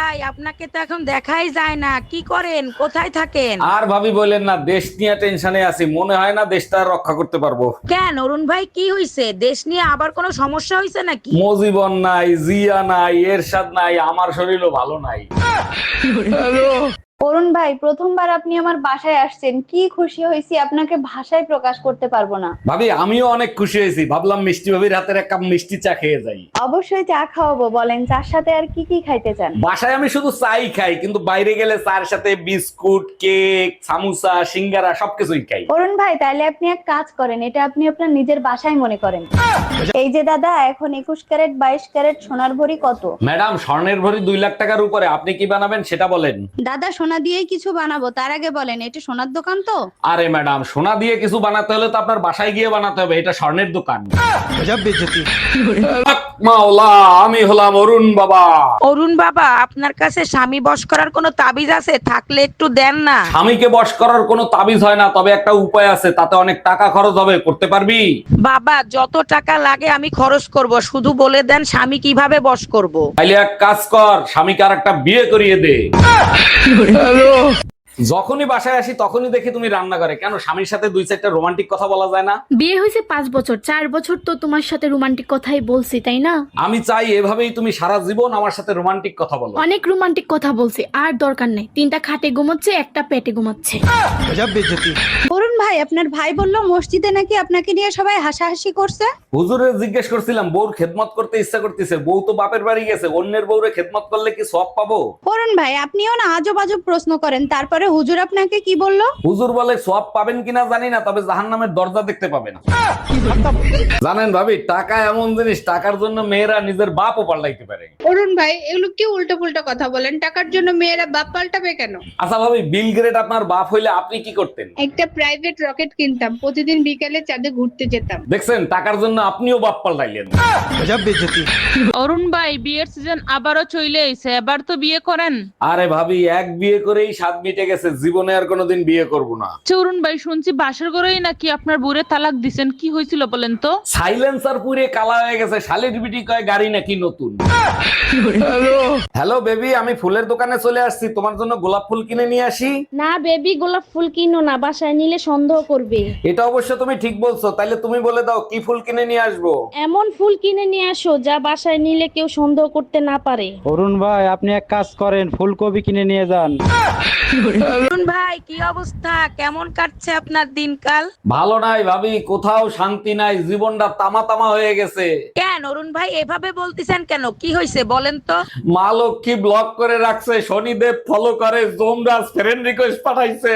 ভাই, আপনাকে তো এখন দেখাই যায় না, কি করেন, কোথায় থাকেন? আর ভাবি বলেন না, দেশ নিয়ে টেনশনে আছি, মনে হয় না দেশটা আর রক্ষা করতে পারবো। কেন অরুণ ভাই, কি হইছে? দেশ নিয়ে আবার কোনো সমস্যা হইছে নাকি? মজিবন নাই, জিয়া নাই, এরশাদ নাই, আমার শরীরও ভালো নাই। অরুণ ভাই, প্রথমবার আপনি আমার বাসায় আসছেন, কি খুশি হয়েছি আপনাকে ভাষায় প্রকাশ করতে পারবো না। ভাবি আমিও অনেক খুশি হয়েছি, ভাবলাম মিষ্টি ভাবির হাতের এক কাপ মিষ্টি চা খেয়ে যাই। অবশ্যই চা খাওয়াবো, বলেন চার সাথে আর কি কি খাইতে চান? বাসায় আমি শুধু চাই খাই, কিন্তু বাইরে গেলে চার সাথে বিস্কুট, কেক, সামোসা, সিঙ্গারা সবকিছুই খাই। অরুণ ভাই, তাহলে আপনি এক কাজ করেন, এটা আপনি আপনার নিজের বাসায় মনে করেন। এই যে দাদা, এখন 21 ক্যারেট 22 ক্যারেট সোনার ভরি কত? ম্যাডাম, স্বর্ণের ভরি 2 লাখ টাকার উপরে, আপনি কি বানাবেন সেটা বলেন। দাদা, সোনা দিয়েই কিছু বানাবো, তার আগে বলেন এটা সোনার দোকান তো? আরে ম্যাডাম, সোনা দিয়ে কিছু বানাতে হলে তো আপনার বাসায় গিয়ে বানাতে হবে, এটা স্বর্ণের দোকান। মাওলা, আমি হলাম অরুণ বাবা। অরুণ বাবা, আপনার কাছে স্বামী বশ করার কোনো তাবিজ আছে? থাকলে একটু দেন না। স্বামীকে বশ করার কোনো তাবিজ হয় না, তবে একটা উপায় আছে, তাতে অনেক টাকা খরচ হবে, করতে পারবি? বাবা, যত টাকা লাগে আমি খরচ করব, শুধু বলে দেন স্বামী কিভাবে বশ করব। তাইলে এক কাজ কর, স্বামীকে আর একটা বিয়ে করিয়ে দে। যখনই বাসায় আসি তখনই দেখি তুমি রান্না করে, কেন স্বামীর সাথে 2-4টা রোমান্টিক কথা বলা যায় না? বিয়ে হয়েছে 5 বছর, 4 বছর তো তোমার সাথে রোমান্টিক কথাই বলছি, তাই না? আমি চাই এভাবেই তুমি সারা জীবন আমার সাথে রোমান্টিক কথা বলো। অনেক রোমান্টিক কথা বলছি, আর দরকার নেই। 3টা খাটে ঘুমাচ্ছে, একটা পেটে ঘুমাচ্ছে। অরুণ ভাই, আপনার ভাই বললো মসজিদে নাকি আপনাকে নিয়ে সবাই হাসাহাসি করছে। হুজুরে জিজ্ঞেস করছিলাম, বউর খেদমত করতে ইচ্ছা করতেছে, বউ তো বাপের বাড়ি গেছে, অন্যের বউরে খেদমত করলে কি সওয়াব পাবো? অরুণ ভাই, আপনিও না আজব আজব প্রশ্ন করেন, তারপরে হুজুর আপনাকে কি বললো? হুজুর বলে সওয়াব পাবেন কিনা জানি না, তবে জাহান্নামের দরজা দেখতে পাবেন। জানেন ভাবি, টাকা এমন জিনিস, টাকার জন্য মেয়েরা নিজের বাপও পাল্টাইতে পারে। অরুণ ভাই, এগুলো কি উল্টো পুল্টো কথা বলেন? টাকার জন্য মেয়েরা বাপ পাল্টাবে কেন? আচ্ছা ভাবি, বিল গ্রেড আপনার বাপ হইলে আপনি কি করতেন? একটা প্রাইভেট রকেট কিনতাম, প্রতিদিন বিকালে চাঁদে ঘুরতে যেতাম। দেখছেন, টাকার জন্য আপনিও বাপ পাল্টাইলেন। অরুণ ভাই, বিয়ের সিজন আবারও চলে এসে, এবার তো বিয়ে করেন। আরে ভাবি, এক বিয়ে করেই স্বাদ মিটে গেছে, জীবনে আর কোনোদিন বিয়ে করব না। আচ্ছা অরুণ ভাই, শুনছি বাসার ঘরেই নাকি আপনার বুড়ে তালাক দিছেন, কি হয়েছিল বলেন তো? সাইলেন্সার পুরে কালা হয়ে গেছে, শালির বিটি কয় গাড়ি নাকি নতুন। হ্যালো বেবি, আমি ফুলের দোকানে চলে আসছি, তোমার জন্য গোলাপ ফুল কিনে নিয়ে আসি। না বেবি, গোলাপ ফুল কিনো না, বাসায় নিলে সন্দেহ করবে। এটা অবশ্য তুমি ঠিক বলছো, তাইলে তুমি বলে দাও কি ফুল কিনে নিয়ে আসবো। এমন ফুল কিনে নিয়ে আসো যা বাসায় নিলে কেউ সন্দেহ করতে না পারে। অরুণ ভাই, আপনি এক কাজ করেন, ফুলকপি কিনে নিয়ে যান। অরুণ ভাই, কি অবস্থা, কেমন কাটছে আপনার দিনকাল? ভালো নাই ভাবি, কোথাও শান্তি নাই, জীবনটা তামা তামা হয়ে গেছে। কেন অরুণ ভাই এভাবে বলতেছেন কেন, কি হয়েছে বলেন তো? মা লক্ষ্মী ব্লক করে রাখছে, শনিদেব ফলো করে, জমরাজ ফ্রেন্ড রিকোয়েস্ট পাঠাইছে।